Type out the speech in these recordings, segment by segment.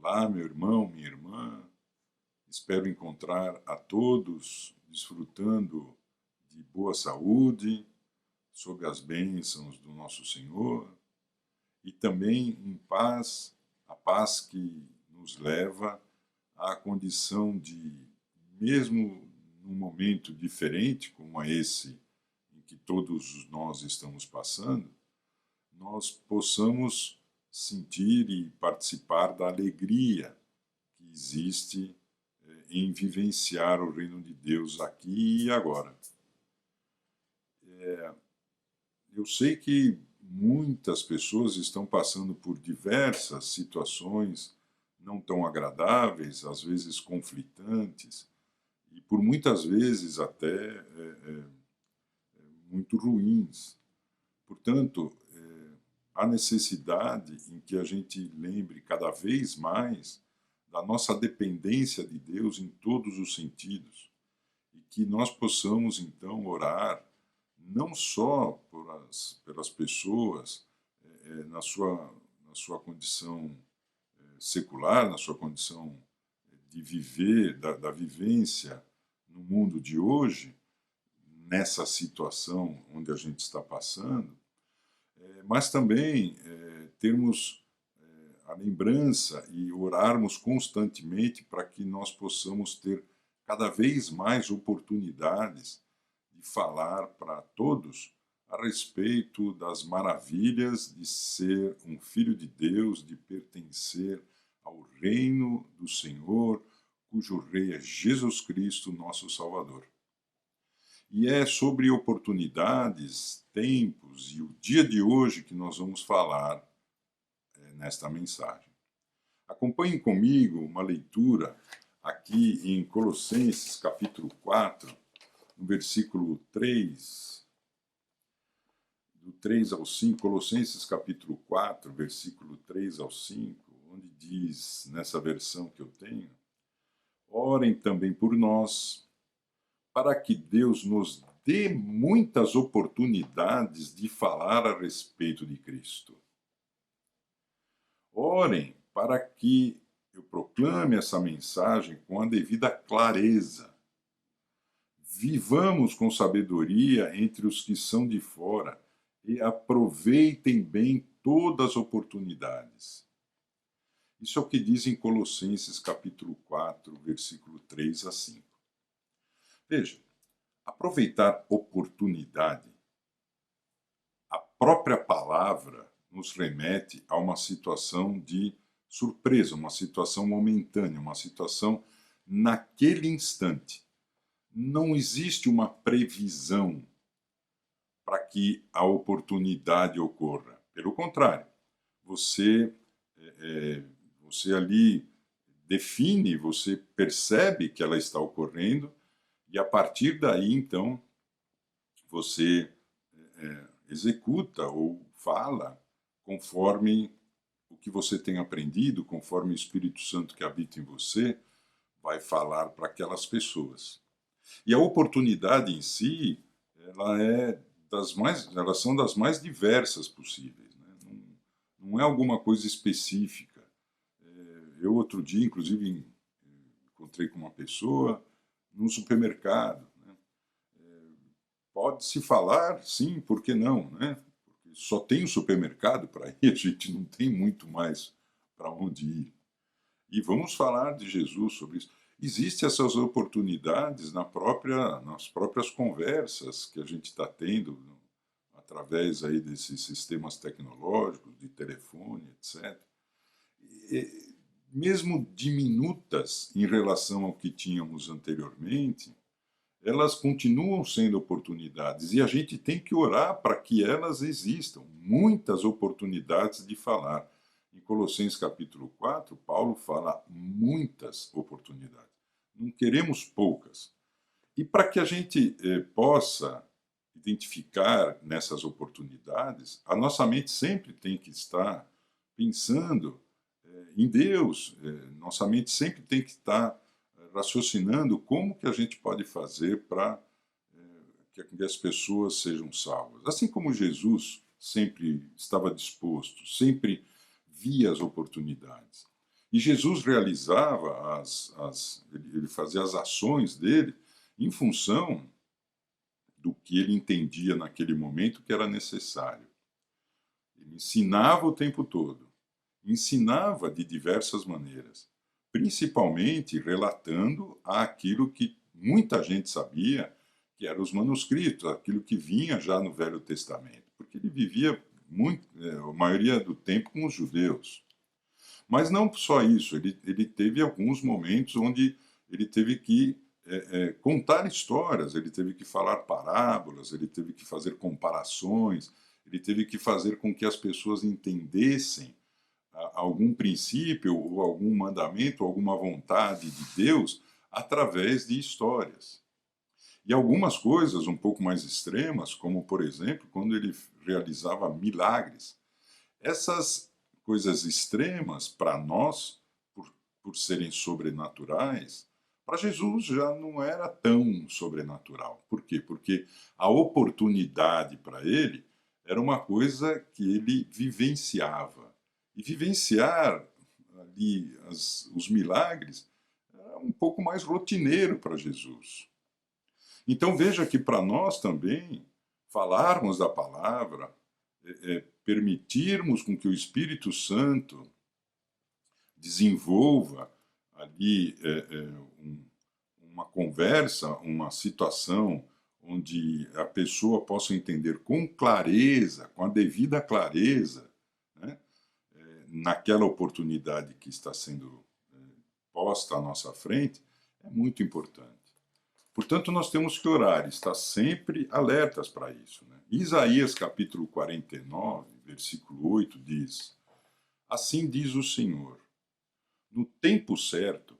Olá, meu irmão, minha irmã. Espero encontrar a todos desfrutando de boa saúde, sob as bênçãos do nosso Senhor e também em paz, a paz que nos leva à condição de, mesmo num momento diferente como esse em que todos nós estamos passando, nós possamos sentir e participar da alegria que existe em vivenciar o reino de Deus aqui e agora. Eu sei que muitas pessoas estão passando por diversas situações não tão agradáveis, às vezes conflitantes, e por muitas vezes até muito ruins. Portanto, há necessidade em que a gente lembre cada vez mais da nossa dependência de Deus em todos os sentidos e que nós possamos então orar não só pelas pessoas na sua condição secular, na sua condição de viver, da vivência no mundo de hoje, nessa situação onde a gente está passando, mas também termos a lembrança e orarmos constantemente para que nós possamos ter cada vez mais oportunidades de falar para todos a respeito das maravilhas de ser um filho de Deus, de pertencer ao reino do Senhor, cujo rei é Jesus Cristo, nosso Salvador. E é sobre oportunidades, tempos e o dia de hoje que nós vamos falar nesta mensagem. Acompanhem comigo uma leitura aqui em Colossenses capítulo 4, no versículo 3, do 3 ao 5, Colossenses capítulo 4, versículo 3 ao 5, onde diz, nessa versão que eu tenho, orem também por nós, para que Deus nos dê muitas oportunidades de falar a respeito de Cristo. Orem para que eu proclame essa mensagem com a devida clareza. Vivamos com sabedoria entre os que são de fora e aproveitem bem todas as oportunidades. Isso é o que diz em Colossenses capítulo 4, versículo 3 a 5. Veja, aproveitar oportunidade, a própria palavra nos remete a uma situação de surpresa, uma situação momentânea, uma situação naquele instante. Não existe uma previsão para que a oportunidade ocorra. Pelo contrário, você, você ali define, você percebe que ela está ocorrendo e a partir daí, então, você executa ou fala conforme o que você tem aprendido, conforme o Espírito Santo que habita em você vai falar para aquelas pessoas. E a oportunidade em si, elas são das mais diversas possíveis, né? Não é alguma coisa específica. Eu outro dia, inclusive, encontrei com uma pessoa num supermercado, né? Pode-se falar, sim, por que não, né? Porque só tem o supermercado para ir, a gente não tem muito mais para onde ir. E vamos falar de Jesus sobre isso. Existem essas oportunidades nas próprias conversas que a gente está tendo através aí desses sistemas tecnológicos, de telefone, etc. Mesmo diminutas em relação ao que tínhamos anteriormente, elas continuam sendo oportunidades e a gente tem que orar para que elas existam. Muitas oportunidades de falar. Em Colossenses capítulo 4, Paulo fala muitas oportunidades. Não queremos poucas. E para que a gente possa identificar nessas oportunidades, a nossa mente sempre tem que estar pensando em Deus. Nossa mente sempre tem que estar raciocinando como que a gente pode fazer para que as pessoas sejam salvas. Assim como Jesus sempre estava disposto, sempre via as oportunidades. E Jesus realizava ele fazia as ações dele em função do que ele entendia naquele momento que era necessário. Ele ensinava o tempo todo, ensinava de diversas maneiras, principalmente relatando aquilo que muita gente sabia, que eram os manuscritos, aquilo que vinha já no Velho Testamento, porque ele vivia a maioria do tempo com os judeus. Mas não só isso, ele teve alguns momentos onde ele teve que contar histórias, ele teve que falar parábolas, ele teve que fazer comparações, ele teve que fazer com que as pessoas entendessem algum princípio ou algum mandamento, alguma vontade de Deus através de histórias. E algumas coisas um pouco mais extremas, como por exemplo, quando ele realizava milagres. Essas coisas extremas, para nós, por serem sobrenaturais, para Jesus já não era tão sobrenatural. Por quê? Porque a oportunidade para ele era uma coisa que ele vivenciava. E vivenciar ali os milagres era um pouco mais rotineiro para Jesus. Então veja que para nós também, falarmos da palavra, permitirmos com que o Espírito Santo desenvolva ali uma conversa, uma situação onde a pessoa possa entender com clareza, com a devida clareza, né, naquela oportunidade que está sendo posta à nossa frente, é muito importante. Portanto, nós temos que orar, estar sempre alertas para isso. Né? Isaías capítulo 49, versículo 8 diz: Assim diz o Senhor, no tempo certo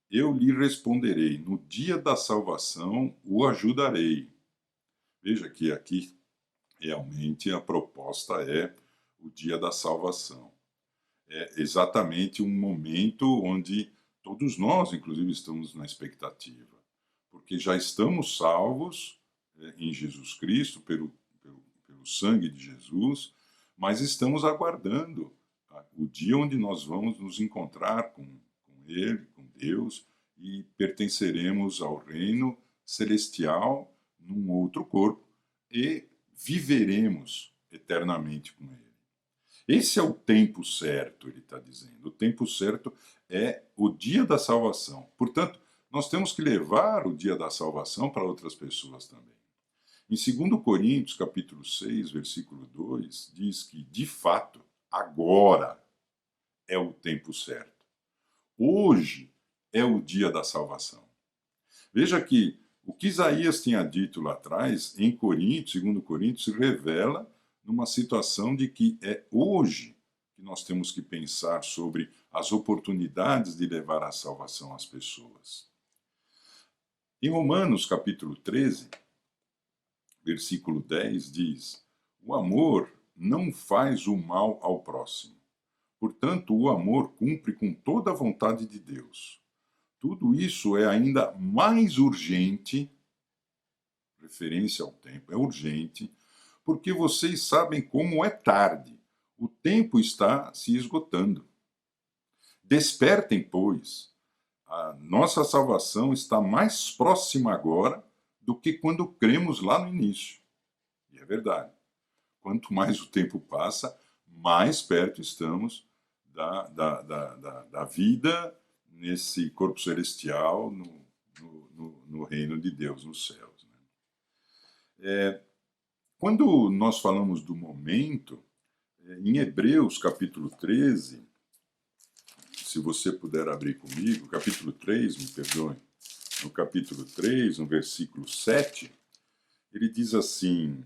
eu lhe responderei, no dia da salvação o ajudarei. Veja que aqui realmente a proposta é o dia da salvação. É exatamente um momento onde todos nós, inclusive, estamos na expectativa, porque já estamos salvos em Jesus Cristo, pelo sangue de Jesus, mas estamos aguardando o dia onde nós vamos nos encontrar com Ele, com Deus, e pertenceremos ao reino celestial num outro corpo e viveremos eternamente com Ele. Esse é o tempo certo, ele está dizendo. O tempo certo é o dia da salvação. Portanto, nós temos que levar o dia da salvação para outras pessoas também. Em 2 Coríntios, capítulo 6, versículo 2, diz que, de fato, agora é o tempo certo. Hoje é o dia da salvação. Veja que o que Isaías tinha dito lá atrás, em Coríntios, 2 Coríntios, se revela numa situação de que é hoje que nós temos que pensar sobre as oportunidades de levar a salvação às pessoas. Em Romanos, capítulo 13, versículo 10, diz: O amor não faz o mal ao próximo. Portanto, o amor cumpre com toda a vontade de Deus. Tudo isso é ainda mais urgente, referência ao tempo, é urgente, porque vocês sabem como é tarde. O tempo está se esgotando. Despertem, pois. A nossa salvação está mais próxima agora do que quando cremos lá no início. E é verdade. Quanto mais o tempo passa, mais perto estamos da vida nesse corpo celestial, no reino de Deus, nos céus. Né? Quando nós falamos do momento, em Hebreus capítulo 13, se você puder abrir comigo, capítulo 3, me perdoe, no capítulo 3, no versículo 7, ele diz assim: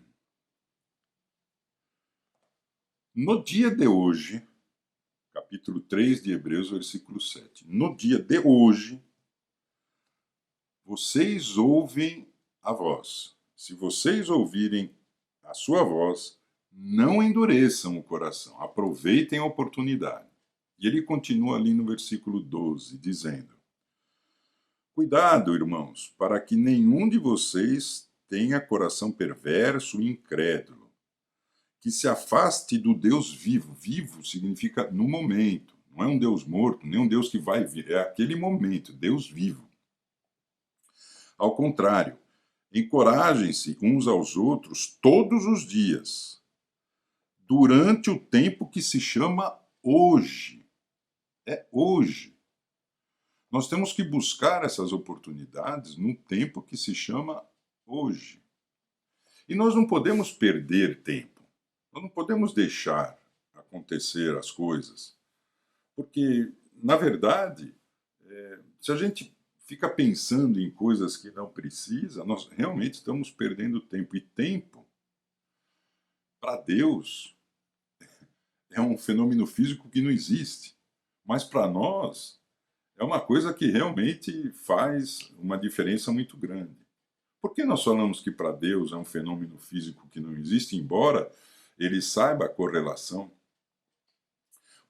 No dia de hoje, capítulo 3 de Hebreus, versículo 7, no dia de hoje, vocês ouvem a voz. Se vocês ouvirem a sua voz, não endureçam o coração, aproveitem a oportunidade. E ele continua ali no versículo 12, dizendo: Cuidado, irmãos, para que nenhum de vocês tenha coração perverso e incrédulo, que se afaste do Deus vivo. Vivo significa no momento, Não é um Deus morto, nem um Deus que vai vir. É aquele momento, Deus vivo. Ao contrário, encorajem-se uns aos outros todos os dias, durante o tempo que se chama hoje. É hoje. Nós temos que buscar essas oportunidades no tempo que se chama hoje. E nós não podemos perder tempo. Nós não podemos deixar acontecer as coisas. Porque, na verdade, se a gente fica pensando em coisas que não precisa, nós realmente estamos perdendo tempo. E tempo, para Deus, é um fenômeno físico que não existe. Mas para nós, é uma coisa que realmente faz uma diferença muito grande. Por que nós falamos que para Deus é um fenômeno físico que não existe, embora ele saiba a correlação?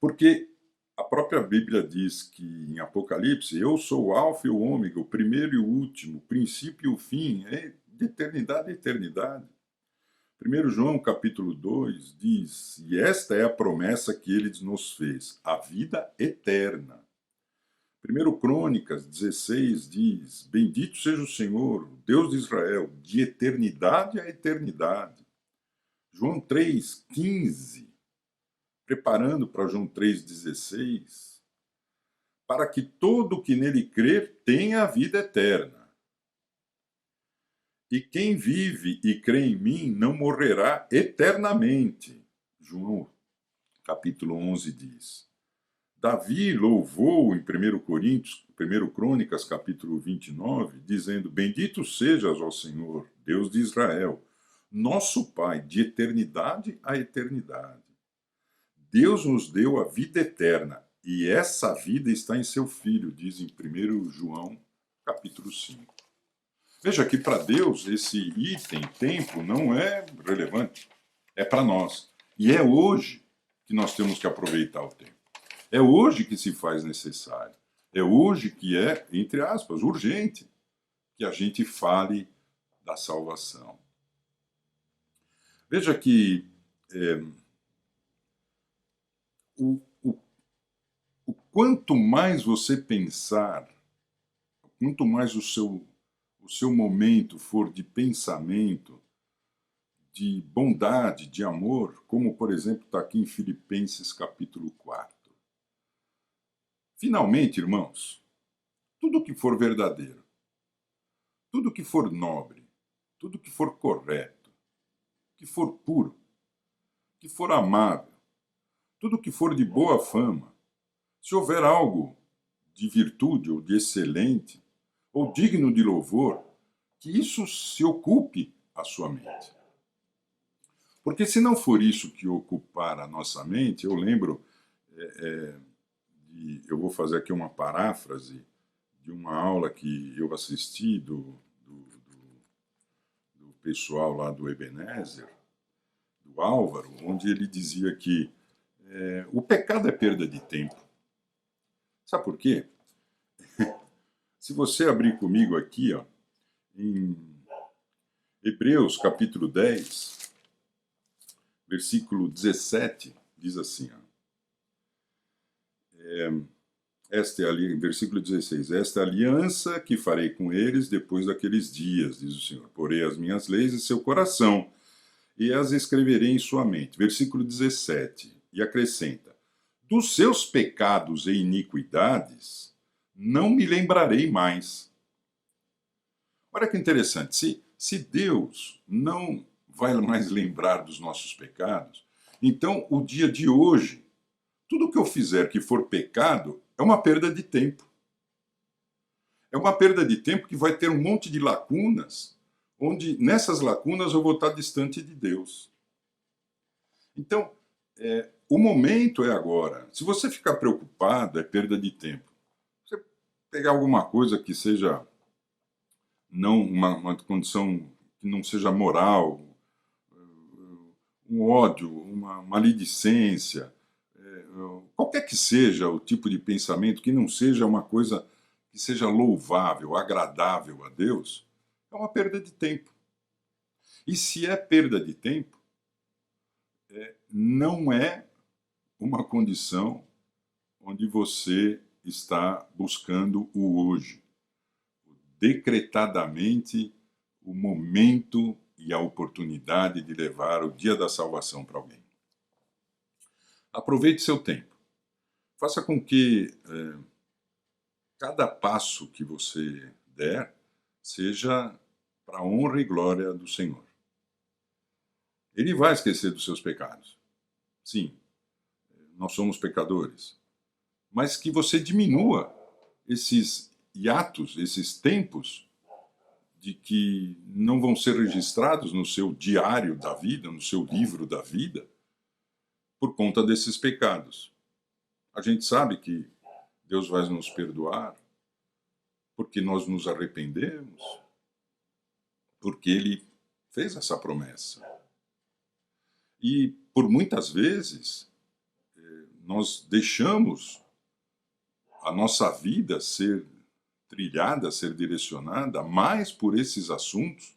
Porque a própria Bíblia diz que em Apocalipse, eu sou o Alfa e o Ômega, o primeiro e o último, o princípio e o fim, é de eternidade a eternidade. 1 João capítulo 2 diz, e esta é a promessa que ele nos fez, a vida eterna. 1 Crônicas 16 diz, bendito seja o Senhor, o Deus de Israel, de eternidade a eternidade. João 3,15, preparando para João 3,16, para que todo o que nele crer tenha a vida eterna. E quem vive e crê em mim não morrerá eternamente. João capítulo 11 diz. Davi louvou em 1 Crônicas capítulo 29, dizendo, bendito sejas, ó Senhor, Deus de Israel, nosso Pai, de eternidade a eternidade. Deus nos deu a vida eterna, e essa vida está em seu Filho, diz em 1 João, capítulo 5. Veja que para Deus esse item, tempo, não é relevante. É para nós. E é hoje que nós temos que aproveitar o tempo. É hoje que se faz necessário. É hoje que é, entre aspas, urgente que a gente fale da salvação. Veja que o quanto mais você pensar, quanto mais o seu momento for de pensamento, de bondade, de amor, como, por exemplo, está aqui em Filipenses capítulo 4. Finalmente, irmãos, tudo que for verdadeiro, tudo que for nobre, tudo que for correto, que for puro, que for amável, tudo que for de boa fama, se houver algo de virtude ou de excelente, ou digno de louvor, que isso se ocupe a sua mente. Porque se não for isso que ocupar a nossa mente, eu lembro, eu vou fazer aqui uma paráfrase de uma aula que eu assisti do pessoal lá do Ebenezer, do Álvaro, onde ele dizia que o pecado é perda de tempo. Sabe por quê? Se você abrir comigo aqui, ó, em Hebreus capítulo 10, versículo 17, diz assim, ó, versículo 16, esta é a aliança que farei com eles depois daqueles dias, diz o Senhor. Porei as minhas leis em seu coração e as escreverei em sua mente. Versículo 17, e acrescenta, dos seus pecados e iniquidades não me lembrarei mais. Olha que interessante, se Deus não vai mais lembrar dos nossos pecados, então o dia de hoje, tudo que eu fizer que for pecado, é uma perda de tempo. É uma perda de tempo que vai ter um monte de lacunas, onde nessas lacunas eu vou estar distante de Deus. Então, o momento é agora. Se você ficar preocupado, é perda de tempo. Você pegar alguma coisa que seja não uma condição que não seja moral, um ódio, uma maledicência, qualquer que seja o tipo de pensamento que não seja uma coisa que seja louvável, agradável a Deus, é uma perda de tempo. E se é perda de tempo, não é uma condição onde você está buscando o hoje, decretadamente o momento e a oportunidade de levar o dia da salvação para alguém. Aproveite seu tempo. Faça com que cada passo que você der seja para a honra e glória do Senhor. Ele vai esquecer dos seus pecados. Sim, nós somos pecadores. Mas que você diminua esses hiatos, esses tempos de que não vão ser registrados no seu diário da vida, no seu livro da vida, por conta desses pecados. A gente sabe que Deus vai nos perdoar porque nós nos arrependemos, porque Ele fez essa promessa. E por muitas vezes nós deixamos a nossa vida ser trilhada, ser direcionada mais por esses assuntos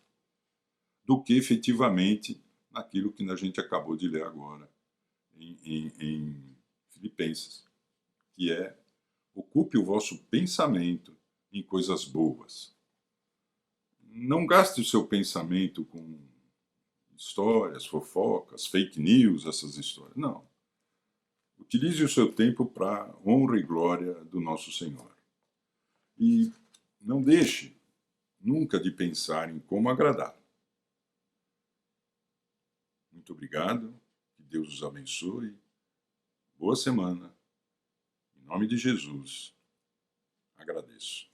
do que efetivamente naquilo que a gente acabou de ler agora em Filipenses, que é: ocupe o vosso pensamento em coisas boas. Não gaste o seu pensamento com histórias, fofocas, fake news, essas histórias. Não. Utilize o seu tempo para a honra e glória do nosso Senhor. E não deixe nunca de pensar em como agradar. Muito obrigado, que Deus os abençoe. Boa semana. Em nome de Jesus, agradeço.